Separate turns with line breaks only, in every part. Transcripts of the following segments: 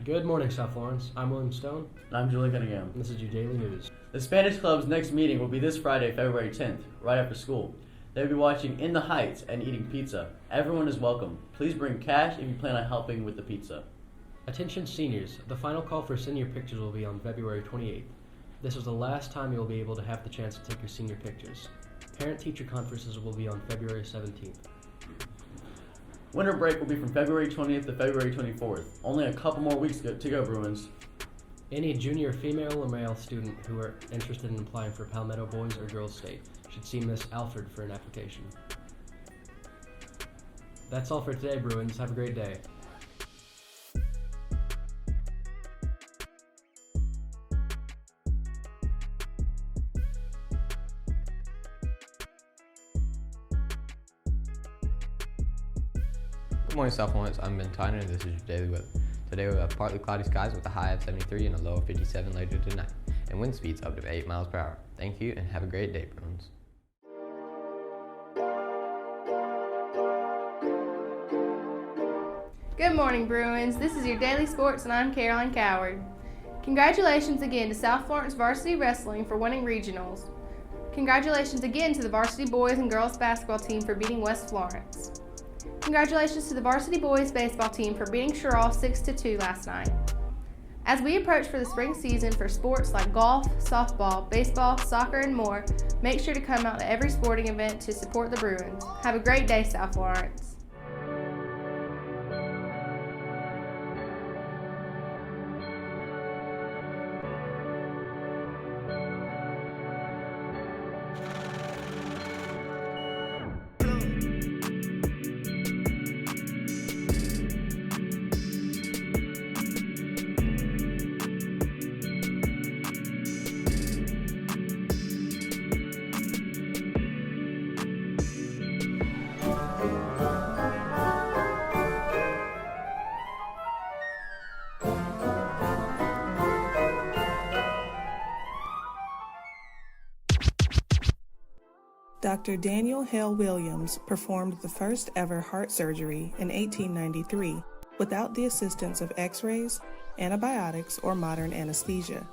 Good morning, South Florence. I'm William Stone,
And I'm Julie Cunningham.
and this is your daily news.
The Spanish Club's next meeting will be this Friday, February 10th, right after school. They'll be watching In the Heights and eating pizza. Everyone is welcome. Please bring cash if you plan on helping with the pizza.
Attention seniors, the final call for senior pictures will be on February 28th. This is the last time you will be able to have the chance to take your senior pictures. Parent-teacher conferences will be on February 17th.
Winter break will be from February 20th to February 24th. Only a couple more weeks to go, Bruins.
Any junior female or male student who are interested in applying for Palmetto Boys or Girls State should see Miss Alford for an application. That's all for today, Bruins. Have a great day.
Good morning, South Florence. I'm Ben Tyner, and this is your daily weather. Today we have partly cloudy skies with a high of 73 and a low of 57 later tonight, and wind speeds up to 8 miles per hour. Thank you, and have a great day, Bruins.
Good morning, Bruins. This is your daily sports, and I'm Caroline Coward. Congratulations again to South Florence Varsity Wrestling for winning regionals. Congratulations again to the varsity boys and girls basketball team for beating West Florence. Congratulations to the varsity boys baseball team for beating Sherall 6-2 last night. As we approach for the spring season for sports like golf, softball, baseball, soccer, and more, make sure to come out to every sporting event to support the Bruins. Have a great day, South Florence.
Dr. Daniel Hale Williams performed the first ever heart surgery in 1893 without the assistance of x-rays, antibiotics, or modern anesthesia.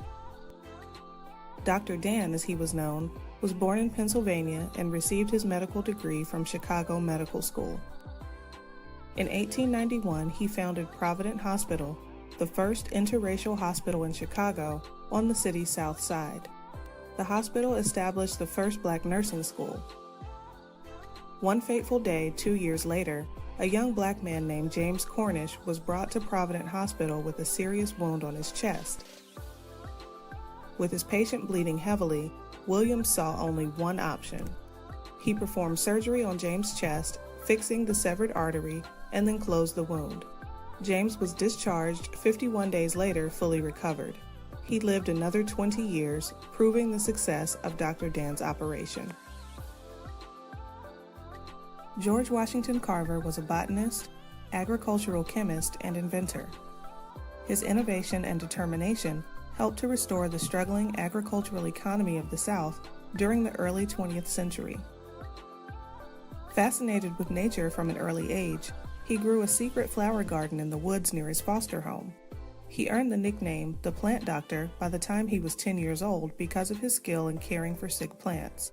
Dr. Dan, as he was known, was born in Pennsylvania and received his medical degree from Chicago Medical School. In 1891, he founded Provident Hospital, the first interracial hospital in Chicago on the city's south side. The hospital established the first black nursing school. One fateful day, 2 years later, a young black man named James Cornish was brought to Provident Hospital with a serious wound on his chest. With his patient bleeding heavily, Williams saw only one option. He performed surgery on James' chest, fixing the severed artery, and then closed the wound. James was discharged 51 days later, fully recovered. He lived another 20 years, proving the success of Dr. Dan's operation. George Washington Carver was a botanist, agricultural chemist, and inventor. His innovation and determination helped to restore the struggling agricultural economy of the South during the early 20th century. Fascinated with nature from an early age, he grew a secret flower garden in the woods near his foster home. He earned the nickname the Plant Doctor by the time he was 10 years old because of his skill in caring for sick plants.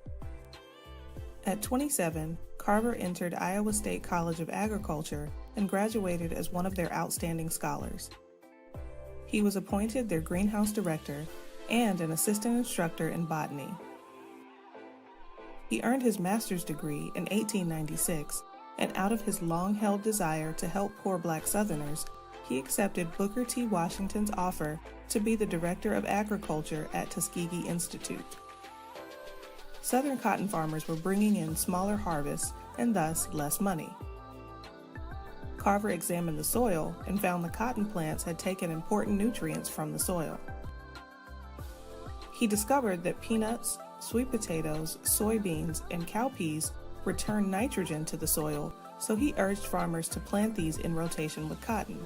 At 27, Carver entered Iowa State College of Agriculture and graduated as one of their outstanding scholars. He was appointed their greenhouse director and an assistant instructor in botany. He earned his master's degree in 1896, and out of his long-held desire to help poor black Southerners, he accepted Booker T. Washington's offer to be the Director of Agriculture at Tuskegee Institute. Southern cotton farmers were bringing in smaller harvests and thus less money. Carver examined the soil and found the cotton plants had taken important nutrients from the soil. He discovered that peanuts, sweet potatoes, soybeans, and cowpeas return nitrogen to the soil, so he urged farmers to plant these in rotation with cotton.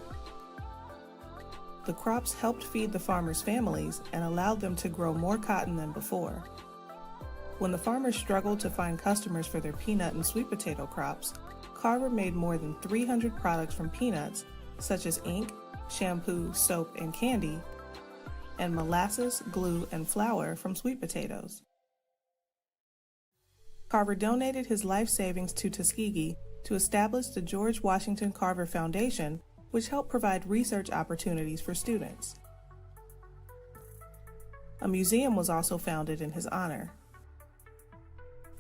The crops helped feed the farmers' families and allowed them to grow more cotton than before. When the farmers struggled to find customers for their peanut and sweet potato crops, Carver made more than 300 products from peanuts, such as ink, shampoo, soap, and candy, and molasses, glue, and flour from sweet potatoes. Carver donated his life savings to Tuskegee to establish the George Washington Carver Foundation, which helped provide research opportunities for students. A museum was also founded in his honor.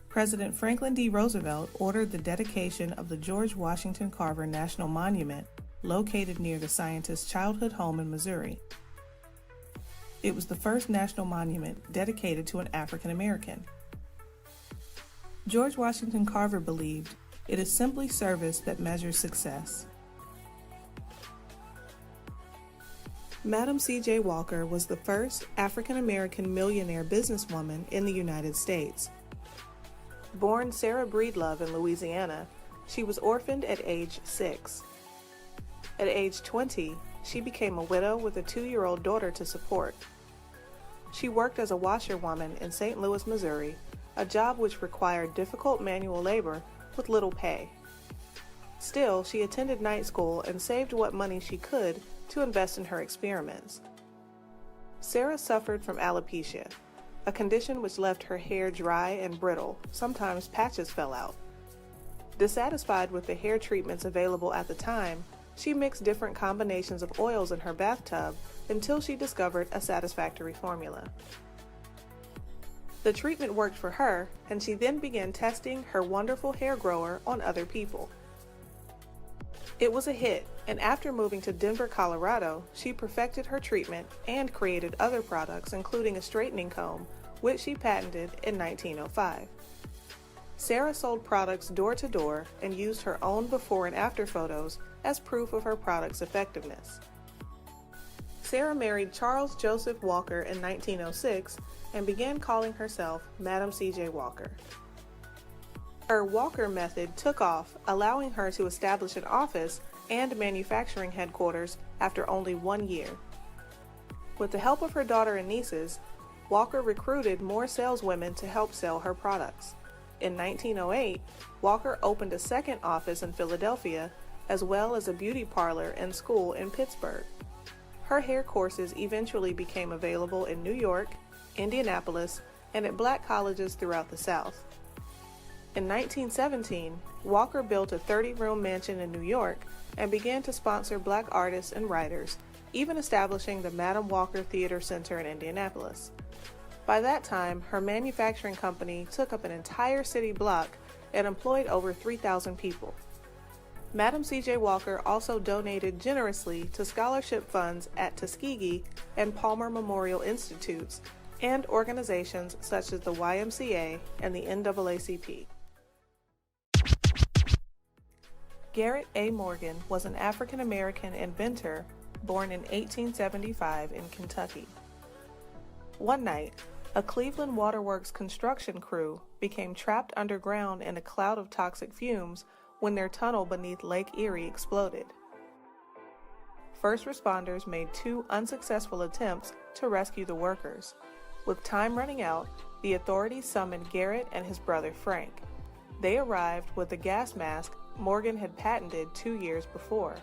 President Franklin D. Roosevelt ordered the dedication of the George Washington Carver National Monument, located near the scientist's childhood home in Missouri. It was the first national monument dedicated to an African American. George Washington Carver believed, "It is simply service that measures success." Madam C.J. Walker was the first African American millionaire businesswoman in the United States. Born Sarah Breedlove in Louisiana, she was orphaned at age 6. At age 20, she became a widow with a 2-year-old daughter to support. She worked as a washerwoman in St. Louis, Missouri, a job which required difficult manual labor with little pay. Still, she attended night school and saved what money she could to invest in her experiments. Sarah suffered from alopecia, a condition which left her hair dry and brittle. Sometimes patches fell out. Dissatisfied with the hair treatments available at the time, she mixed different combinations of oils in her bathtub until she discovered a satisfactory formula. The treatment worked for her, and she then began testing her wonderful hair grower on other people. It was a hit, and after moving to Denver, Colorado, she perfected her treatment and created other products, including a straightening comb, which she patented in 1905. Sarah sold products door to door and used her own before and after photos as proof of her product's effectiveness. Sarah married Charles Joseph Walker in 1906 and began calling herself Madam C.J. Walker. Her Walker method took off, allowing her to establish an office and manufacturing headquarters after only 1 year. With the help of her daughter and nieces, Walker recruited more saleswomen to help sell her products. In 1908, Walker opened a second office in Philadelphia, as well as a beauty parlor and school in Pittsburgh. Her hair courses eventually became available in New York, Indianapolis, and at black colleges throughout the South. In 1917, Walker built a 30-room mansion in New York and began to sponsor black artists and writers, even establishing the Madam Walker Theater Center in Indianapolis. By that time, her manufacturing company took up an entire city block and employed over 3,000 people. Madam C.J. Walker also donated generously to scholarship funds at Tuskegee and Palmer Memorial Institutes and organizations such as the YMCA and the NAACP. Garrett A. Morgan was an African-American inventor born in 1875 in Kentucky. One night, a Cleveland Waterworks construction crew became trapped underground in a cloud of toxic fumes when their tunnel beneath Lake Erie exploded. First responders made 2 unsuccessful attempts to rescue the workers. With time running out, the authorities summoned Garrett and his brother Frank. They arrived with a gas mask Morgan had patented 2 years before.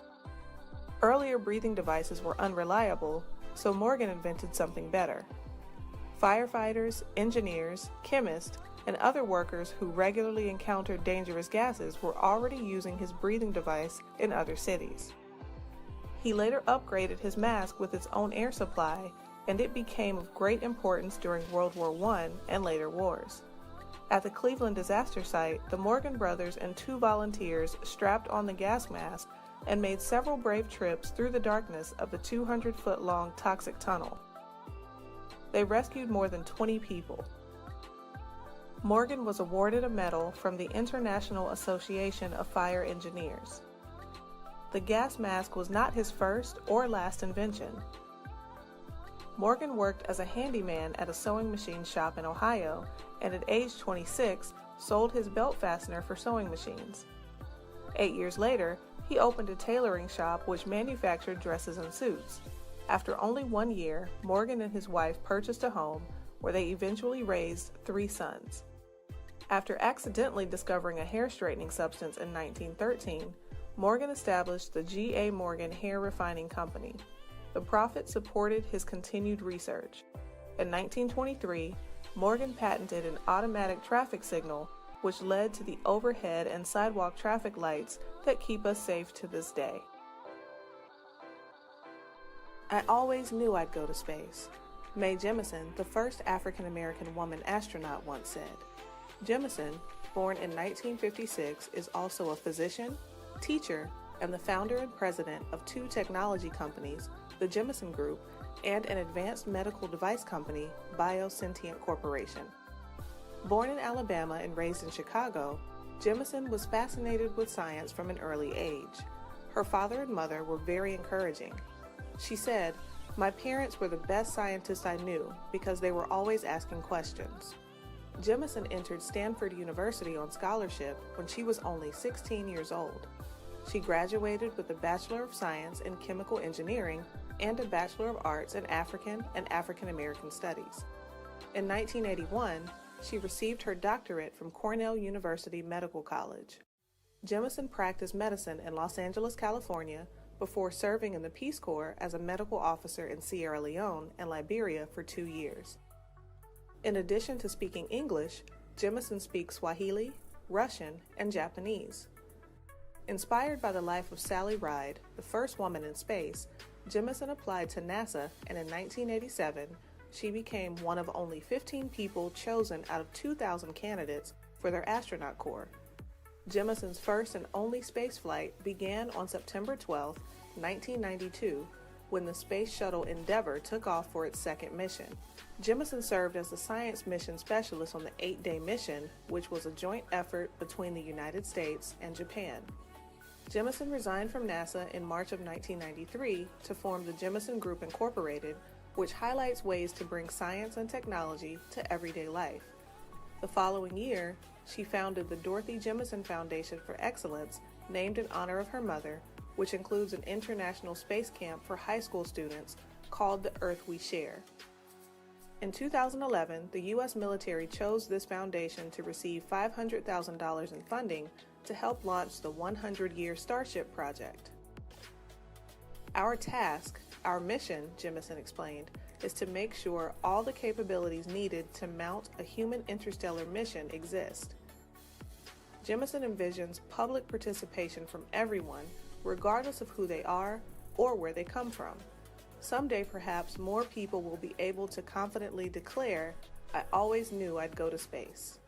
Earlier breathing devices were unreliable, so Morgan invented something better. Firefighters, engineers, chemists, and other workers who regularly encountered dangerous gases were already using his breathing device in other cities. He later upgraded his mask with its own air supply, and it became of great importance during World War I and later wars. At the Cleveland disaster site, the Morgan brothers and 2 volunteers strapped on the gas mask and made several brave trips through the darkness of the 200-foot-long toxic tunnel. They rescued more than 20 people. Morgan was awarded a medal from the International Association of Fire Engineers. The gas mask was not his first or last invention. Morgan worked as a handyman at a sewing machine shop in Ohio, and at age 26, sold his belt fastener for sewing machines. 8 years later, he opened a tailoring shop which manufactured dresses and suits. After only 1 year, Morgan and his wife purchased a home where they eventually raised 3 sons. After accidentally discovering a hair straightening substance in 1913, Morgan established the G.A. Morgan Hair Refining Company. The profit supported his continued research. In 1923, Morgan patented an automatic traffic signal, which led to the overhead and sidewalk traffic lights that keep us safe to this day. I always knew I'd go to space. Mae Jemison, the first African-American woman astronaut, once said. Jemison, born in 1956, is also a physician, teacher, and the founder and president of two technology companies, the Jemison Group, and an advanced medical device company, Biosentient Corporation. Born in Alabama and raised in Chicago, Jemison was fascinated with science from an early age. Her father and mother were very encouraging. She said, "My parents were the best scientists I knew because they were always asking questions." Jemison entered Stanford University on scholarship when she was only 16 years old. She graduated with a Bachelor of Science in Chemical Engineering and a Bachelor of Arts in African and African American Studies. In 1981, she received her doctorate from Cornell University Medical College. Jemison practiced medicine in Los Angeles, California, before serving in the Peace Corps as a medical officer in Sierra Leone and Liberia for 2 years. In addition to speaking English, Jemison speaks Swahili, Russian, and Japanese. Inspired by the life of Sally Ride, the first woman in space, Jemison applied to NASA, and in 1987, she became one of only 15 people chosen out of 2,000 candidates for their astronaut corps. Jemison's first and only spaceflight began on September 12, 1992, when the Space Shuttle Endeavour took off for its second mission. Jemison served as the science mission specialist on the 8-day mission, which was a joint effort between the United States and Japan. Jemison resigned from NASA in March of 1993 to form the Jemison Group Incorporated, which highlights ways to bring science and technology to everyday life. The following year, she founded the Dorothy Jemison Foundation for Excellence, named in honor of her mother, which includes an international space camp for high school students called The Earth We Share. In 2011, the U.S. military chose this foundation to receive $500,000 in funding to help launch the 100-year Starship project. Our task, our mission, Jemison explained, is to make sure all the capabilities needed to mount a human interstellar mission exist. Jemison envisions public participation from everyone, regardless of who they are or where they come from. Someday, perhaps, more people will be able to confidently declare, "I always knew I'd go to space."